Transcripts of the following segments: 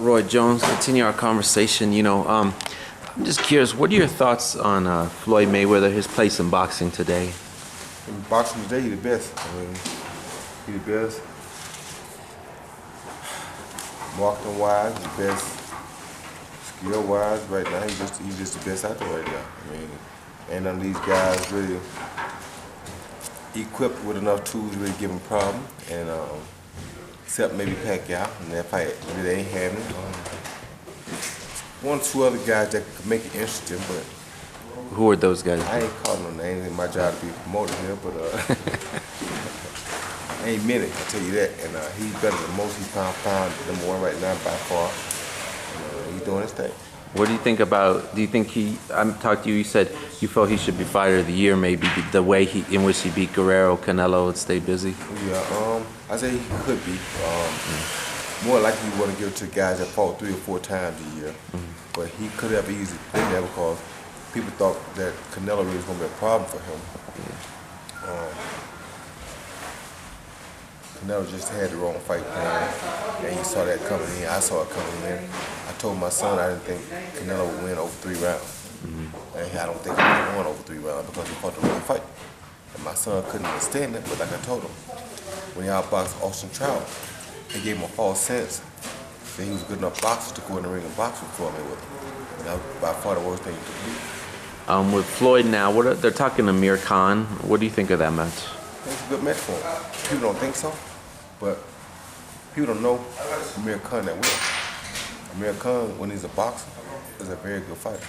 Roy Jones, continue our conversation. I'm just curious, what are your thoughts on Floyd Mayweather, his place in boxing today? In boxing today, he the best. I mean, he the best. Marketing wise, the best. Skill wise, right now, he's just the best out there right now. I mean, ain't none of these guys really equipped with enough tools to really give him a problem. And except maybe Pacquiao, and that fight really ain't happening. One or two other guys that could make it interesting, but who are those guys? I ain't calling no names. It's my job to be a promoter here, but ain't many, I tell you that. And he's better than most. He's pound number one right now by far. And, he's doing his thing. What do you think about? Do you think I talked to you. You said you felt he should be fighter of the year, maybe the way in which he beat Guerrero, Canelo, and stay busy. Yeah, I say he could be. More likely you want to give it to guys that fought 3 or 4 times a year. But he could have easily been there because people thought that Canelo really was going to be a problem for him. Canelo just had the wrong fight plan, and he saw that coming in. I saw it coming in. I told my son I didn't think Canelo would win over 3 rounds. And I don't think he would have won over 3 rounds because he fought the wrong fight. And my son couldn't understand that, but like I told him, when he outboxed Austin Trout, he gave him a false sense that he was a good enough boxer to go in the ring and box with Floyd Mayweather. And that was by far the worst thing he could do. With Floyd now, they're talking to Amir Khan. What do you think of that match? It's a good match for him. People don't think so, but people don't know Amir Khan that well. Amir Khan, when he's a boxer, is a very good fighter.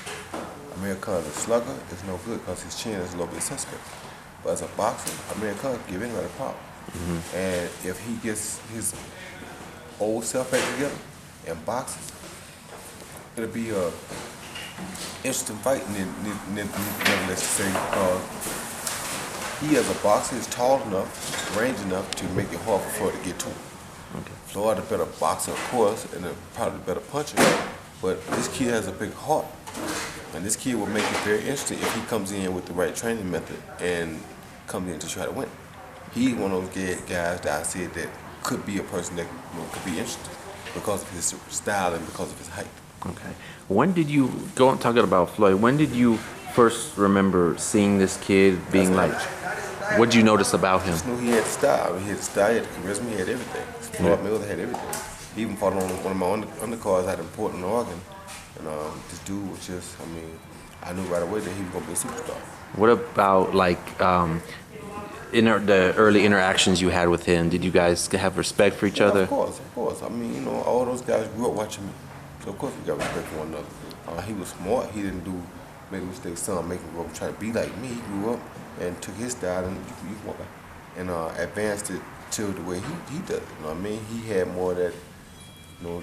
Amir Khan is a slugger, is no good because his chin is a little bit suspect. But as a boxer, Amir Khan can give anybody a problem. And if he gets his old self back together and boxes, it'll be a interesting fight, nevertheless to say, he as a boxer is tall enough, range enough to make it hard for Floyd to get to him. Floyd a better boxer, of course, and probably a better puncher, but this kid has a big heart, and this kid will make it very interesting if he comes in with the right training method and comes in to try to win. He's one of those guys that I said that could be a person that could be interesting because of his style and because of his height. Okay. When did you go on talking about Floyd? When did you first remember seeing this kid being like? What did you notice about him? I just knew he had the style. He had the style, he had the charisma, he had everything. Floyd Mayweather had everything. He even fought on one of my undercards out in Portland, Oregon. And this dude was just, I knew right away that he was going to be a superstar. What about the early interactions you had with him? Did you guys have respect for each other? Of course. All those guys grew up watching me. So of course we got respect for one another. He was smart. He didn't make mistakes. Son making grow up trying to be like me. He grew up and took his style and advanced it to the way he does it. You know what I mean? He had more of that,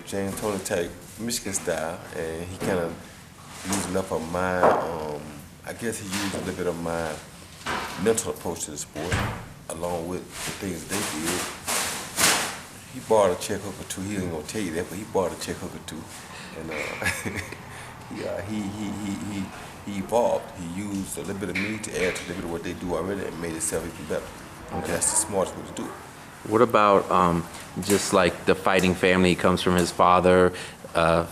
James Tony type Michigan style, and he kind of used enough of my, I guess he used a little bit of my mental approach to the sport, along with the things they did. He borrowed a check hook or two. He ain't gonna tell you that, but he borrowed a check hook or two, and he evolved. He used a little bit of me to add to a little bit of what they do already, and made itself even better. Okay, that's the smartest way to do it. What about just like the fighting family? He comes from his father,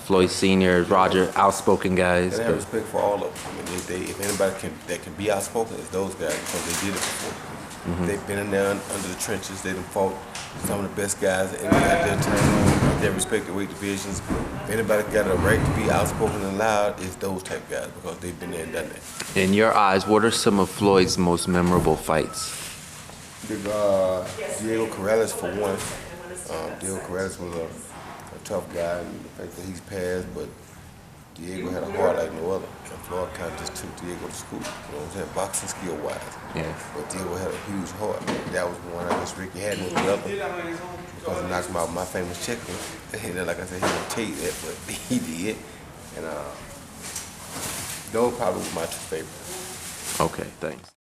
Floyd Sr., Roger, outspoken guys. And I have respect for all of them. If anybody can be outspoken, it's those guys because they did it before. They've been in there under the trenches. They done fought some of the best guys at their time, their respective weight divisions. If anybody got a right to be outspoken and loud, it's those type of guys because they've been there and done that. In your eyes, what are some of Floyd's most memorable fights? Diego Corrales for one. Diego Corrales was a tough guy, and the fact that he's passed, but Diego had a heart like no other. And Floyd kind of just took Diego to school, boxing skill-wise. Yeah. But Diego had a huge heart. That was one I guess Ricky had with the other because he knocked him out my famous checker. And like I said, he didn't tell you that, but he did. And those probably were my 2 favorites. Okay, thanks.